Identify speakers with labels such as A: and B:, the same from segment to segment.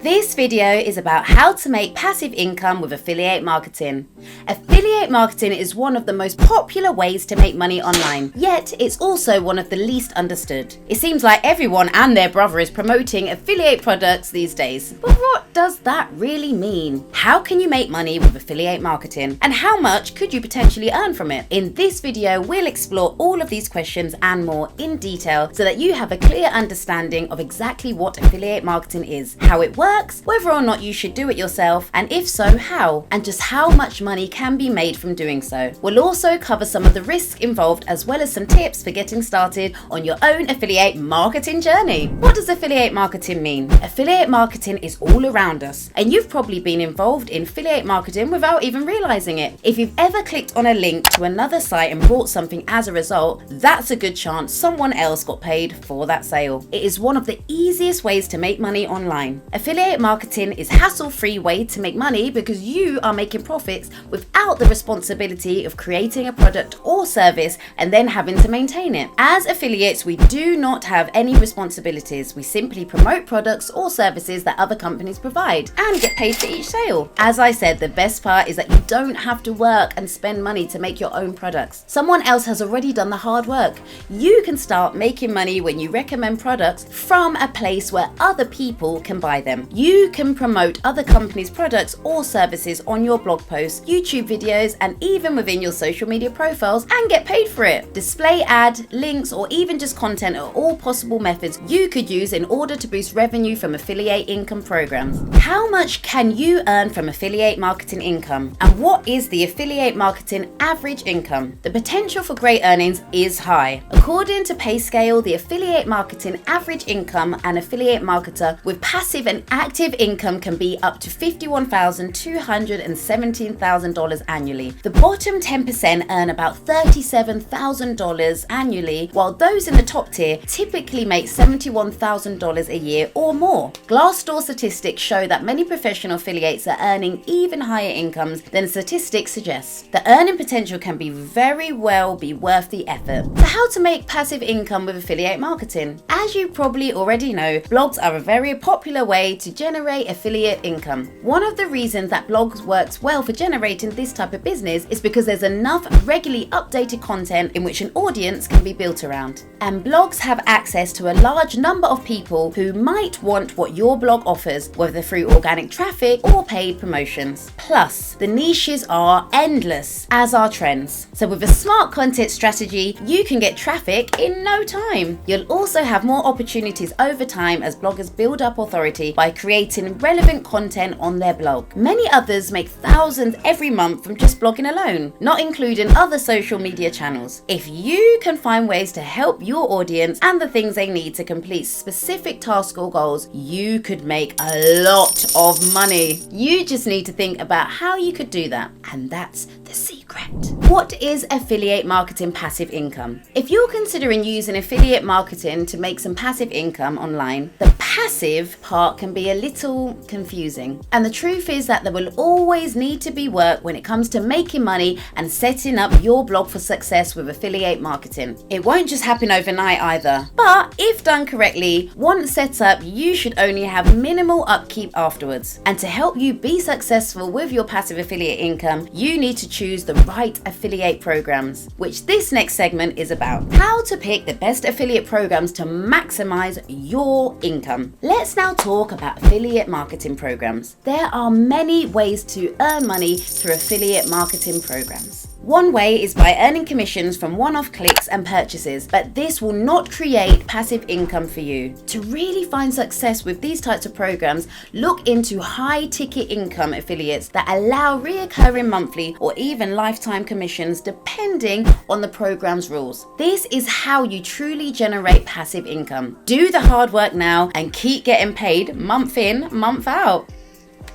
A: This video is about how to make passive income with affiliate marketing. Affiliate marketing is one of the most popular ways to make money online, yet it's also one of the least understood. It seems like everyone and their brother is promoting affiliate products these days. But what does that really mean? How can you make money with affiliate marketing? And how much could you potentially earn from it? In this video, we'll explore all of these questions and more in detail so that you have a clear understanding of exactly what affiliate marketing is, how it works, whether or not you should do it yourself, and if so, how, and just how much money can be made from doing so. We'll also cover some of the risks involved as well as some tips for getting started on your own affiliate marketing journey. What does affiliate marketing mean? Affiliate marketing is all around us, and you've probably been involved in affiliate marketing without even realizing it. If you've ever clicked on a link to another site and bought something as a result, that's a good chance someone else got paid for that sale. It is one of the easiest ways to make money online. Affiliate marketing is a hassle-free way to make money because you are making profits without the responsibility of creating a product or service and then having to maintain it. As affiliates, we do not have any responsibilities. We simply promote products or services that other companies provide and get paid for each sale. As I said, the best part is that you don't have to work and spend money to make your own products. Someone else has already done the hard work. You can start making money when you recommend products from a place where other people can buy them. You can promote other companies' products or services on your blog posts, YouTube videos, and even within your social media profiles and get paid for it. Display ad, links, or even just content are all possible methods you could use in order to boost revenue from affiliate income programs. How much can you earn from affiliate marketing income? And what is the affiliate marketing average income? The potential for great earnings is high. According to PayScale, the affiliate marketing average income an affiliate marketer with passive and active income can be up to $51,000 to $217,000 annually. The bottom 10% earn about $37,000 annually, while those in the top tier typically make $71,000 a year or more. Glassdoor statistics show that many professional affiliates are earning even higher incomes than statistics suggest. The earning potential can very well be worth the effort. So how to make passive income with affiliate marketing? As you probably already know, blogs are a very popular way to generate affiliate income. One of the reasons that blogs works well for generating this type of business is because there's enough regularly updated content in which an audience can be built around. And blogs have access to a large number of people who might want what your blog offers, whether through organic traffic or paid promotions. Plus, the niches are endless, as are trends. So with a smart content strategy, you can get traffic in no time. You'll also have more opportunities over time as bloggers build up authority by creating relevant content on their blog. Many others make thousands every month from just blogging alone, not including other social media channels. If you can find ways to help your audience and the things they need to complete specific tasks or goals, you could make a lot of money. You just need to think about how you could do that, and that's the secret. What is affiliate marketing passive income? If you're considering using affiliate marketing to make some passive income online, the passive part can be a little confusing. And the truth is that there will always need to be work when it comes to making money and setting up your blog for success with affiliate marketing. It won't just happen overnight either. But if done correctly, once set up, you should only have minimal upkeep afterwards. And to help you be successful with your passive affiliate income, you need to choose the right affiliate programs, which this next segment is about. How to pick the best affiliate programs to maximize your income. Let's now talk about affiliate marketing programs. There are many ways to earn money through affiliate marketing programs. One way is by earning commissions from one-off clicks and purchases, but this will not create passive income for you. To really find success with these types of programs, look into high-ticket income affiliates that allow reoccurring monthly or even lifetime commissions depending on the program's rules. This is how you truly generate passive income. Do the hard work now and keep getting paid month in, month out.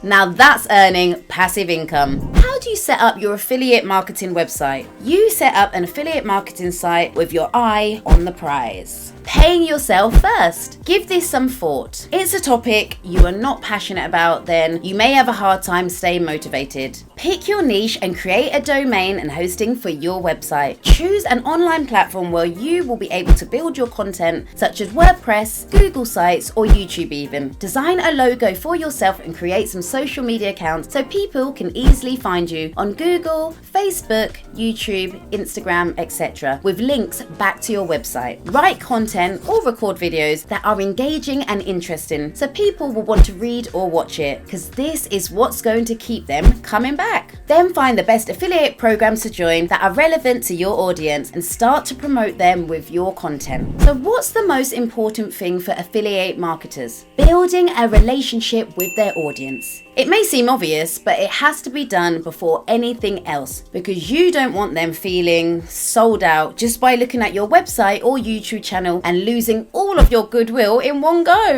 A: Now that's earning passive income. How do you set up your affiliate marketing website? You set up an affiliate marketing site with your eye on the prize. Paying yourself first. Give this some thought. It's a topic you are not passionate about, then you may have a hard time staying motivated. Pick your niche and create a domain and hosting for your website. Choose an online platform where you will be able to build your content, such as WordPress, Google Sites, or YouTube even. Design a logo for yourself and create some social media accounts so people can easily find you on Google, Facebook, YouTube, Instagram, etc. with links back to your website. Write content or record videos that are engaging and interesting so people will want to read or watch it, because this is what's going to keep them coming back. Then find the best affiliate programs to join that are relevant to your audience and start to promote them with your content. So what's the most important thing for affiliate marketers? Building a relationship with their audience. It may seem obvious, but it has to be done before anything else, because you don't want them feeling sold out just by looking at your website or YouTube channel and losing all of your goodwill in one go.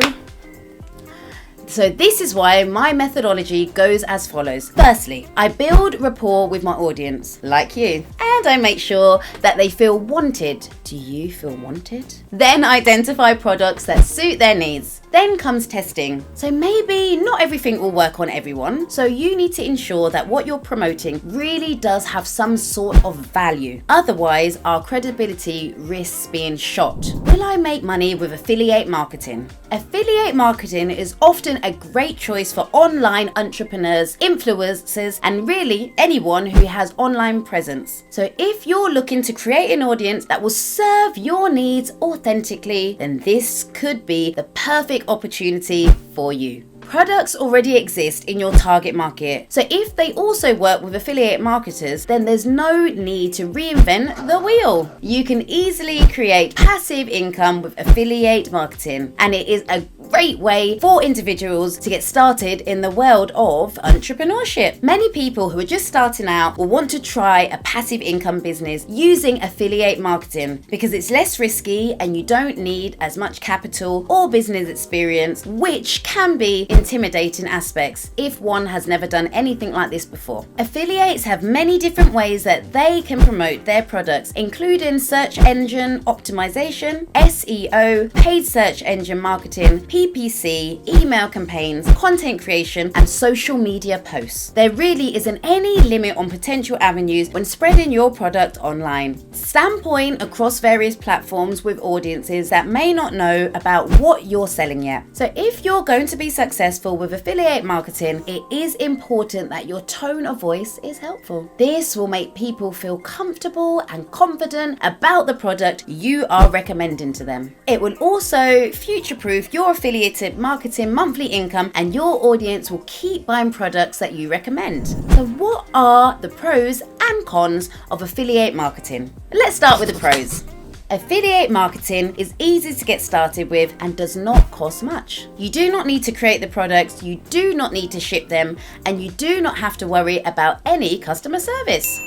A: So this is why my methodology goes as follows. Firstly, I build rapport with my audience, like you, and I make sure that they feel wanted. Do you feel wanted? Then identify products that suit their needs. Then comes testing. So maybe not everything will work on everyone, so you need to ensure that what you're promoting really does have some sort of value. Otherwise, our credibility risks being shot. Will I make money with affiliate marketing? Affiliate marketing is often a great choice for online entrepreneurs, influencers, and really anyone who has online presence. So if you're looking to create an audience that will serve your needs authentically, then this could be the perfect opportunity for you. Products already exist in your target market, so if they also work with affiliate marketers, then there's no need to reinvent the wheel. You can easily create passive income with affiliate marketing, and it is a great way for individuals to get started in the world of entrepreneurship. Many people who are just starting out will want to try a passive income business using affiliate marketing because it's less risky and you don't need as much capital or business experience, which can be intimidating aspects if one has never done anything like this before. Affiliates have many different ways that they can promote their products, including search engine optimization, SEO, paid search engine marketing, PPC, email campaigns, content creation, and social media posts. There really isn't any limit on potential avenues when spreading your product online. Standpoint across various platforms with audiences that may not know about what you're selling yet. So if you're going to be successful with affiliate marketing, it is important that your tone of voice is helpful. This will make people feel comfortable and confident about the product you are recommending to them. It will also future-proof your affiliate marketing monthly income, and your audience will keep buying products that you recommend. So what are the pros and cons of affiliate marketing? Let's start with the pros. Affiliate marketing is easy to get started with and does not cost much. You do not need to create the products, you do not need to ship them, and you do not have to worry about any customer service.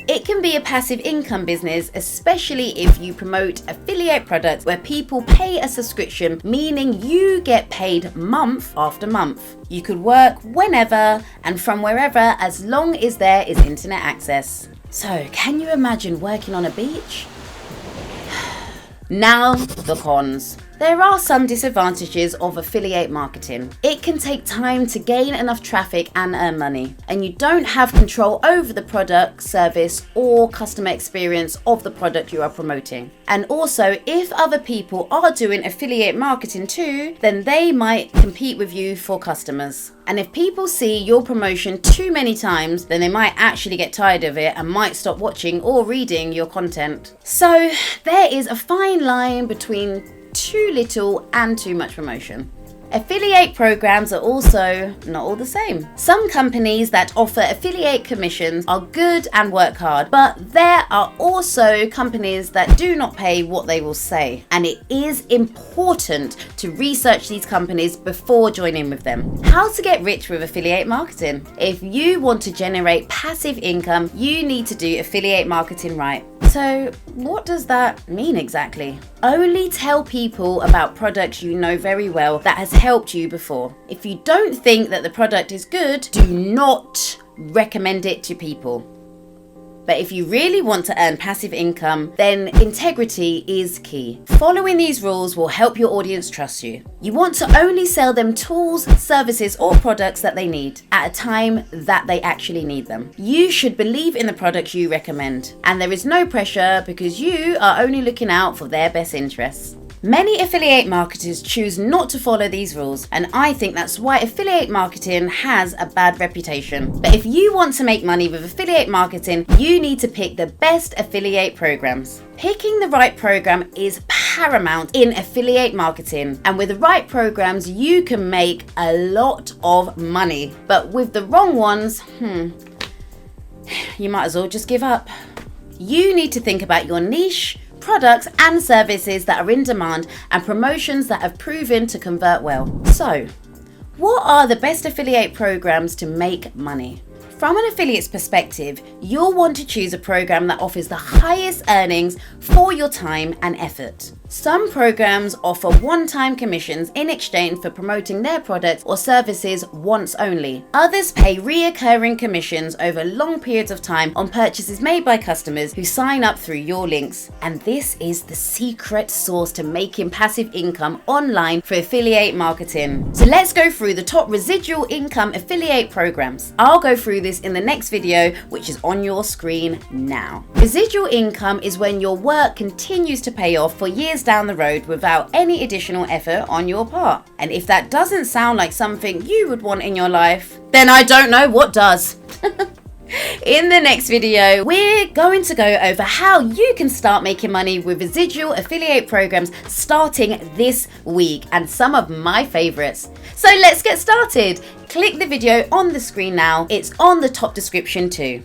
A: It can be a passive income business, especially if you promote affiliate products where people pay a subscription, meaning you get paid month after month. You could work whenever and from wherever as long as there is internet access. So, can you imagine working on a beach? Now, the cons. There are some disadvantages of affiliate marketing. It can take time to gain enough traffic and earn money, and you don't have control over the product, service, or customer experience of the product you are promoting. And also, if other people are doing affiliate marketing too, then they might compete with you for customers. And if people see your promotion too many times, then they might actually get tired of it and might stop watching or reading your content. So there is a fine line between too little and too much promotion. Affiliate programs are also not all the same. Some companies that offer affiliate commissions are good and work hard, but there are also companies that do not pay what they will say. And it is important to research these companies before joining with them. How to get rich with affiliate marketing? If you want to generate passive income, you need to do affiliate marketing right. So what does that mean exactly? Only tell people about products you know very well that has helped you before. If you don't think that the product is good, do not recommend it to people. But if you really want to earn passive income, then integrity is key. Following these rules will help your audience trust you. You want to only sell them tools, services, or products that they need at a time that they actually need them. You should believe in the products you recommend, and there is no pressure because you are only looking out for their best interests. Many affiliate marketers choose not to follow these rules, and I think that's why affiliate marketing has a bad reputation. But if you want to make money with affiliate marketing, you need to pick the best affiliate programs. Picking the right program is paramount in affiliate marketing, and with the right programs, you can make a lot of money. But with the wrong ones, you might as well just give up. You need to think about your niche, products and services that are in demand, and promotions that have proven to convert well. So, what are the best affiliate programs to make money? From an affiliate's perspective, you'll want to choose a program that offers the highest earnings for your time and effort. Some programs offer one-time commissions in exchange for promoting their products or services once only. Others pay reoccurring commissions over long periods of time on purchases made by customers who sign up through your links. And this is the secret sauce to making passive income online for affiliate marketing. So let's go through the top residual income affiliate programs. I'll go through this in the next video, which is on your screen now. Residual income is when your work continues to pay off for years down the road without any additional effort on your part. And if that doesn't sound like something you would want in your life, then I don't know what does. In the next video, we're going to go over how you can start making money with residual affiliate programs starting this week, and some of my favorites. So let's get started. Click the video on the screen now. It's on the top description too.